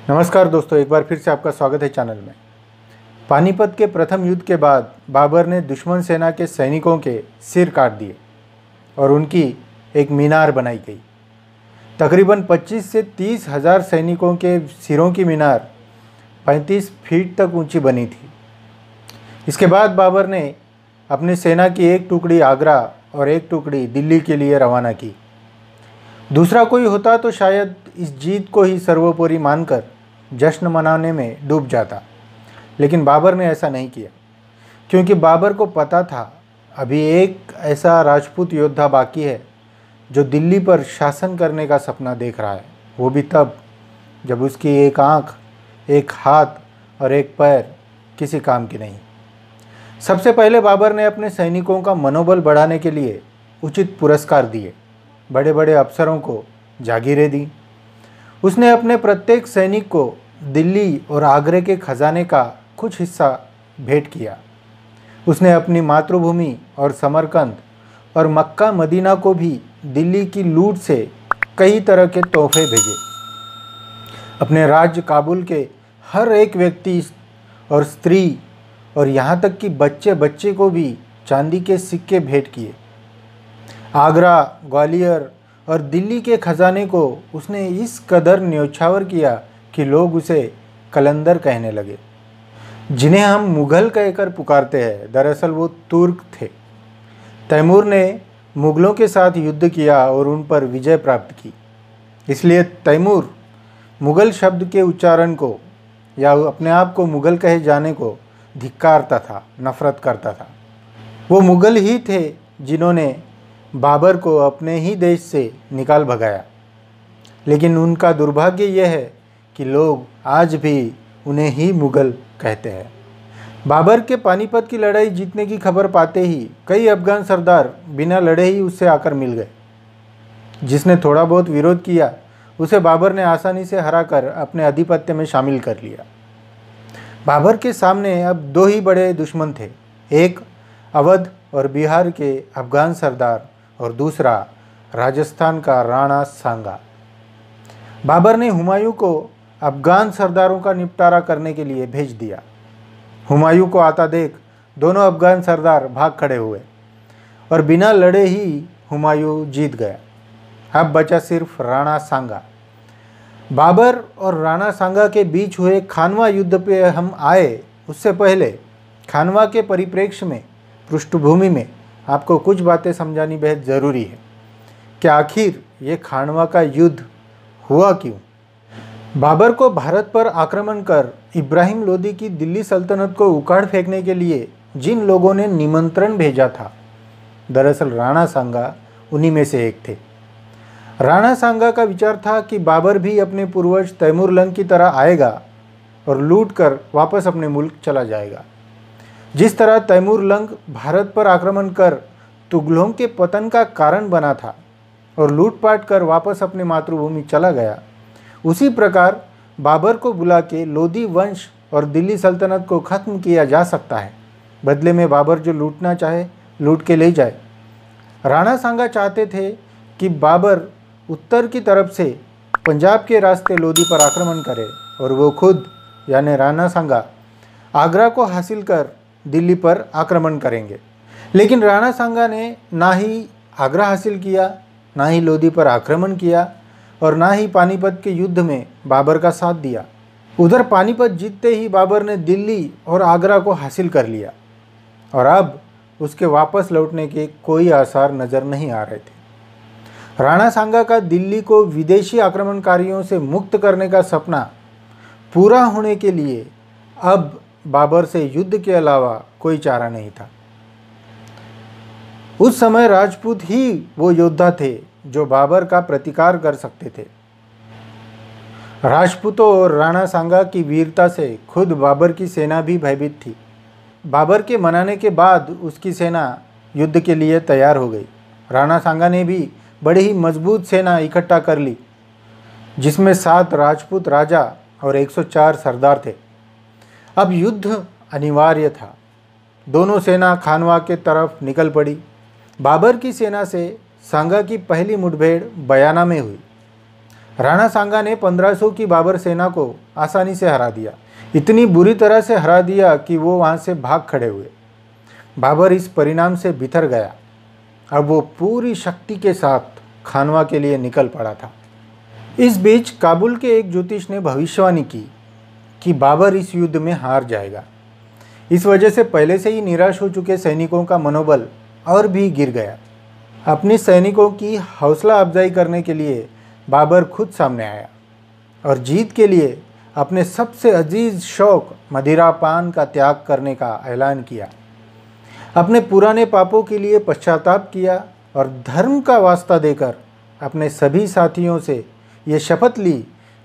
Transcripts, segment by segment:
नमस्कार दोस्तों, एक बार फिर से आपका स्वागत है चैनल में। पानीपत के प्रथम युद्ध के बाद बाबर ने दुश्मन सेना के सैनिकों के सिर काट दिए और उनकी एक मीनार बनाई गई। तकरीबन 25 से 30 हज़ार सैनिकों के सिरों की मीनार 35 फीट तक ऊंची बनी थी। इसके बाद बाबर ने अपनी सेना की एक टुकड़ी आगरा और एक टुकड़ी दिल्ली के लिए रवाना की। दूसरा कोई होता तो शायद इस जीत को ही सर्वोपरि मानकर जश्न मनाने में डूब जाता, लेकिन बाबर ने ऐसा नहीं किया, क्योंकि बाबर को पता था अभी एक ऐसा राजपूत योद्धा बाकी है जो दिल्ली पर शासन करने का सपना देख रहा है, वो भी तब जब उसकी एक आँख, एक हाथ और एक पैर किसी काम की नहीं। सबसे पहले बाबर ने अपने सैनिकों का मनोबल बढ़ाने के लिए उचित पुरस्कार दिए, बड़े बड़े अफसरों को जागीरें दी। उसने अपने प्रत्येक सैनिक को दिल्ली और आगरे के खजाने का कुछ हिस्सा भेंट किया। उसने अपनी मातृभूमि और समरकंद और मक्का मदीना को भी दिल्ली की लूट से कई तरह के तोहफे भेजे। अपने राज्य काबुल के हर एक व्यक्ति और स्त्री और यहाँ तक कि बच्चे बच्चे को भी चांदी के सिक्के भेंट किए। आगरा, ग्वालियर और दिल्ली के खजाने को उसने इस कदर न्योछावर किया कि लोग उसे कलंदर कहने लगे, जिन्हें हम मुग़ल कहकर पुकारते हैं। दरअसल वो तुर्क थे। तैमूर ने मुग़लों के साथ युद्ध किया और उन पर विजय प्राप्त की, इसलिए तैमूर मुग़ल शब्द के उच्चारण को या अपने आप को मुग़ल कहे जाने को धिक्कारता था, नफ़रत करता था। वो मुग़ल ही थे जिन्होंने बाबर को अपने ही देश से निकाल भगाया, लेकिन उनका दुर्भाग्य यह है कि लोग आज भी उन्हें ही मुग़ल कहते हैं। बाबर के पानीपत की लड़ाई जीतने की खबर पाते ही कई अफ़गान सरदार बिना लड़े ही उससे आकर मिल गए। जिसने थोड़ा बहुत विरोध किया उसे बाबर ने आसानी से हराकर अपने आधिपत्य में शामिल कर लिया। बाबर के सामने अब दो ही बड़े दुश्मन थे, एक अवध और बिहार के अफ़गान सरदार और दूसरा राजस्थान का राणा सांगा। बाबर ने हुमायूं को अफ़गान सरदारों का निपटारा करने के लिए भेज दिया। हुमायूं को आता देख दोनों अफ़गान सरदार भाग खड़े हुए और बिना लड़े ही हुमायूं जीत गया। अब बचा सिर्फ राणा सांगा। बाबर और राणा सांगा के बीच हुए खानवा युद्ध पे हम आए, उससे पहले खानवा के परिप्रेक्ष्य में, पृष्ठभूमि में आपको कुछ बातें समझानी बेहद ज़रूरी है कि आखिर ये खानवा का युद्ध हुआ क्यों। बाबर को भारत पर आक्रमण कर इब्राहिम लोदी की दिल्ली सल्तनत को उखाड़ फेंकने के लिए जिन लोगों ने निमंत्रण भेजा था, दरअसल राणा सांगा उन्हीं में से एक थे। राणा सांगा का विचार था कि बाबर भी अपने पूर्वज तैमूरलंग की तरह आएगा और लूट कर वापस अपने मुल्क चला जाएगा। जिस तरह तैमूरलंग भारत पर आक्रमण कर तुगलों के पतन का कारण बना था और लूटपाट कर वापस अपनी मातृभूमि चला गया, उसी प्रकार बाबर को बुला के लोदी वंश और दिल्ली सल्तनत को ख़त्म किया जा सकता है। बदले में बाबर जो लूटना चाहे लूट के ले जाए। राणा सांगा चाहते थे कि बाबर उत्तर की तरफ से पंजाब के रास्ते लोदी पर आक्रमण करे और वो खुद यानी राणा सांगा आगरा को हासिल कर दिल्ली पर आक्रमण करेंगे। लेकिन राणा सांगा ने ना ही आगरा हासिल किया, ना ही लोदी पर आक्रमण किया और ना ही पानीपत के युद्ध में बाबर का साथ दिया। उधर पानीपत जीतते ही बाबर ने दिल्ली और आगरा को हासिल कर लिया और अब उसके वापस लौटने के कोई आसार नज़र नहीं आ रहे थे। राणा सांगा का दिल्ली को विदेशी आक्रमणकारियों से मुक्त करने का सपना पूरा होने के लिए अब बाबर से युद्ध के अलावा कोई चारा नहीं था। उस समय राजपूत ही वो योद्धा थे जो बाबर का प्रतिकार कर सकते थे। राजपूतों और राणा सांगा की वीरता से खुद बाबर की सेना भी भयभीत थी। बाबर के मनाने के बाद उसकी सेना युद्ध के लिए तैयार हो गई। राणा सांगा ने भी बड़ी ही मजबूत सेना इकट्ठा कर ली, जिसमें 7 राजपूत राजा और 104 सरदार थे। अब युद्ध अनिवार्य था। दोनों सेना खानवा के तरफ निकल पड़ी। बाबर की सेना से सांगा की पहली मुठभेड़ बयाना में हुई। राणा सांगा ने 1500 की बाबर सेना को आसानी से हरा दिया। इतनी बुरी तरह से हरा दिया कि वो वहाँ से भाग खड़े हुए। बाबर इस परिणाम से बिथर गया। अब वो पूरी शक्ति के साथ खानवा के लिए निकल पड़ा था। इस बीच काबुल के एक ज्योतिष ने भविष्यवाणी की कि बाबर इस युद्ध में हार जाएगा। इस वजह से पहले से ही निराश हो चुके सैनिकों का मनोबल और भी गिर गया। अपने सैनिकों की हौसला अफजाई करने के लिए बाबर खुद सामने आया और जीत के लिए अपने सबसे अजीज शौक मदिरा पान का त्याग करने का ऐलान किया। अपने पुराने पापों के लिए पश्चाताप किया और धर्म का वास्ता देकर अपने सभी साथियों से ये शपथ ली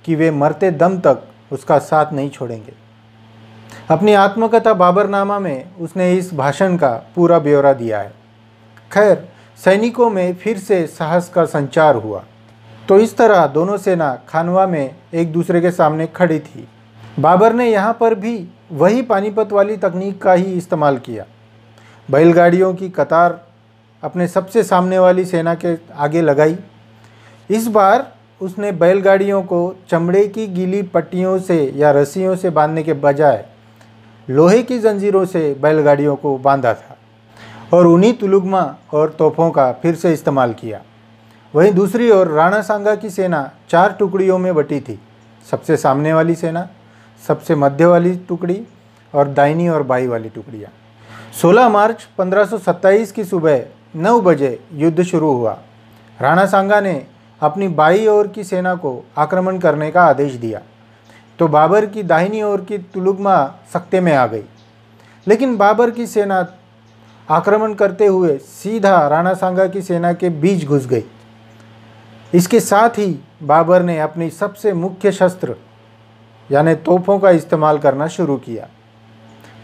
कि वे मरते दम तक उसका साथ नहीं छोड़ेंगे। अपनी आत्मकथा बाबरनामा में उसने इस भाषण का पूरा ब्यौरा दिया है। खैर, सैनिकों में फिर से साहस का संचार हुआ। तो इस तरह दोनों सेना खानवा में एक दूसरे के सामने खड़ी थी। बाबर ने यहाँ पर भी वही पानीपत वाली तकनीक का ही इस्तेमाल किया। बैलगाड़ियों की कतार अपने सबसे सामने वाली सेना के आगे लगाई। इस बार उसने बैलगाड़ियों को चमड़े की गीली पट्टियों से या रस्सियों से बांधने के बजाय लोहे की जंजीरों से बैलगाड़ियों को बांधा था और उन्हीं तुलुगमा और तोपों का फिर से इस्तेमाल किया। वहीं दूसरी ओर राणा सांगा की सेना 4 टुकड़ियों में बटी थी। सबसे सामने वाली सेना, सबसे मध्य वाली टुकड़ी और दाहिनी और बाई वाली टुकड़ियाँ। 16 मार्च 1527 की सुबह 9 बजे युद्ध शुरू हुआ। राणा सांगा ने अपनी बाई ओर की सेना को आक्रमण करने का आदेश दिया तो बाबर की दाहिनी ओर की तुलुगमा सख्ते में आ गई। लेकिन बाबर की सेना आक्रमण करते हुए सीधा राणा सांगा की सेना के बीच घुस गई। इसके साथ ही बाबर ने अपनी सबसे मुख्य शस्त्र यानी तोपों का इस्तेमाल करना शुरू किया।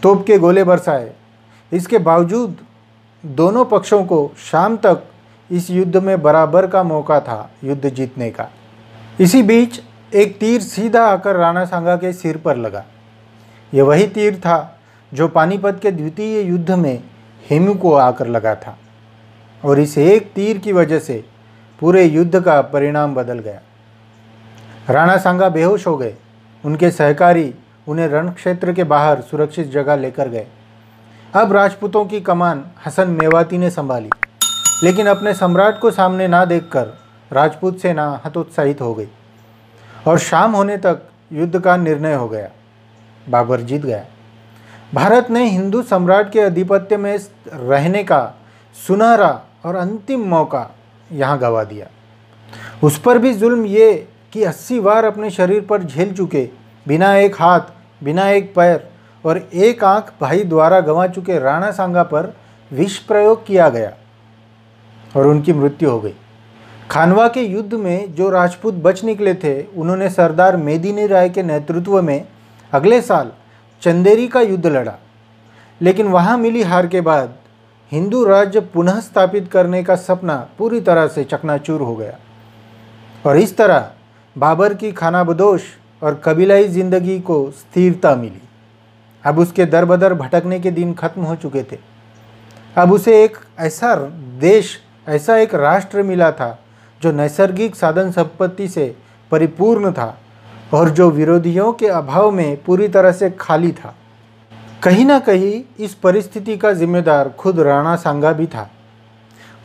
तोप के गोले बरसाए। इसके बावजूद दोनों पक्षों को शाम तक इस युद्ध में बराबर का मौका था युद्ध जीतने का। इसी बीच एक तीर सीधा आकर राणा सांगा के सिर पर लगा। यह वही तीर था जो पानीपत के द्वितीय युद्ध में हेमू को आकर लगा था और इस एक तीर की वजह से पूरे युद्ध का परिणाम बदल गया। राणा सांगा बेहोश हो गए। उनके सहकारी उन्हें रणक्षेत्र के बाहर सुरक्षित जगह लेकर गए। अब राजपूतों की कमान हसन मेवाती ने संभाली, लेकिन अपने सम्राट को सामने ना देखकर राजपूत सेना हतोत्साहित हो गई और शाम होने तक युद्ध का निर्णय हो गया। बाबर जीत गया। भारत ने हिंदू सम्राट के आधिपत्य में रहने का सुनहरा और अंतिम मौका यहाँ गंवा दिया। उस पर भी जुल्म ये कि 80 बार अपने शरीर पर झेल चुके, बिना एक हाथ, बिना एक पैर और एक आंख भाई द्वारा गंवा चुके राणा सांगा पर विष प्रयोग किया गया और उनकी मृत्यु हो गई। खानवा के युद्ध में जो राजपूत बच निकले थे, उन्होंने सरदार मेदिनी राय के नेतृत्व में अगले साल चंदेरी का युद्ध लड़ा। लेकिन वहाँ मिली हार के बाद हिंदू राज्य पुनः स्थापित करने का सपना पूरी तरह से चकनाचूर हो गया और इस तरह बाबर की खानाबदोश और कबीलाई ज़िंदगी को स्थिरता मिली। अब उसके दर बदर भटकने के दिन खत्म हो चुके थे। अब उसे एक ऐसा देश, ऐसा एक राष्ट्र मिला था जो नैसर्गिक साधन संपत्ति से परिपूर्ण था और जो विरोधियों के अभाव में पूरी तरह से खाली था। कहीं ना कहीं इस परिस्थिति का जिम्मेदार खुद राणा सांगा भी था।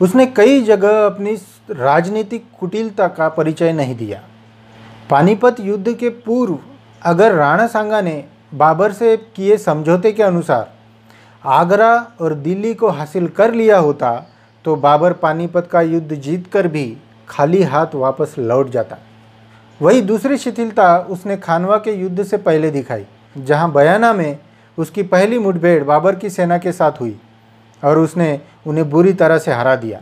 उसने कई जगह अपनी राजनीतिक कुटिलता का परिचय नहीं दिया। पानीपत युद्ध के पूर्व अगर राणा सांगा ने बाबर से किए समझौते के अनुसार आगरा और दिल्ली को हासिल कर लिया होता तो बाबर पानीपत का युद्ध जीतकर भी खाली हाथ वापस लौट जाता। वही दूसरी शिथिलता उसने खानवा के युद्ध से पहले दिखाई, जहां बयाना में उसकी पहली मुठभेड़ बाबर की सेना के साथ हुई और उसने उन्हें बुरी तरह से हरा दिया।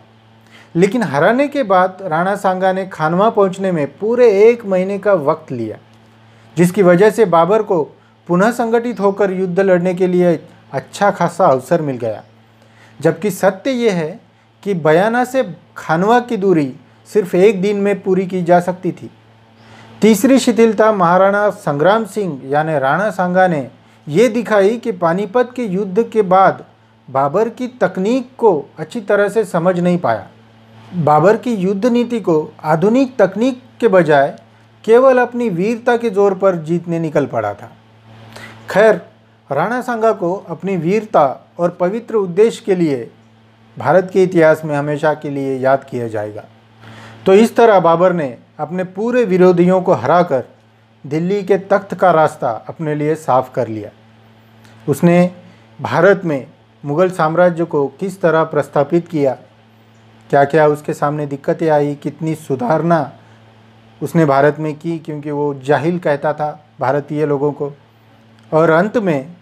लेकिन हराने के बाद राणा सांगा ने खानवा पहुंचने में पूरे 1 महीने का वक्त लिया, जिसकी वजह से बाबर को पुनः संगठित होकर युद्ध लड़ने के लिए अच्छा खासा अवसर मिल गया। जबकि सत्य ये है कि बयाना से खानवा की दूरी सिर्फ 1 दिन में पूरी की जा सकती थी। तीसरी शिथिलता महाराणा संग्राम सिंह यानी राणा सांगा ने ये दिखाई कि पानीपत के युद्ध के बाद बाबर की तकनीक को अच्छी तरह से समझ नहीं पाया। बाबर की युद्ध नीति को आधुनिक तकनीक के बजाय केवल अपनी वीरता के जोर पर जीतने निकल पड़ा था। खैर, राणा सांगा को अपनी वीरता और पवित्र उद्देश्य के लिए भारत के इतिहास में हमेशा के लिए याद किया जाएगा। तो इस तरह बाबर ने अपने पूरे विरोधियों को हराकर दिल्ली के तख्त का रास्ता अपने लिए साफ कर लिया। उसने भारत में मुग़ल साम्राज्य को किस तरह प्रस्थापित किया, क्या क्या उसके सामने दिक्कतें आई, कितनी सुधारना उसने भारत में की, क्योंकि वो जाहिल कहता था भारतीय लोगों को, और अंत में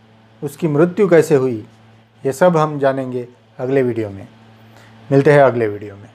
उसकी मृत्यु कैसे हुई, ये सब हम जानेंगे अगले वीडियो में। मिलते हैं अगले वीडियो में।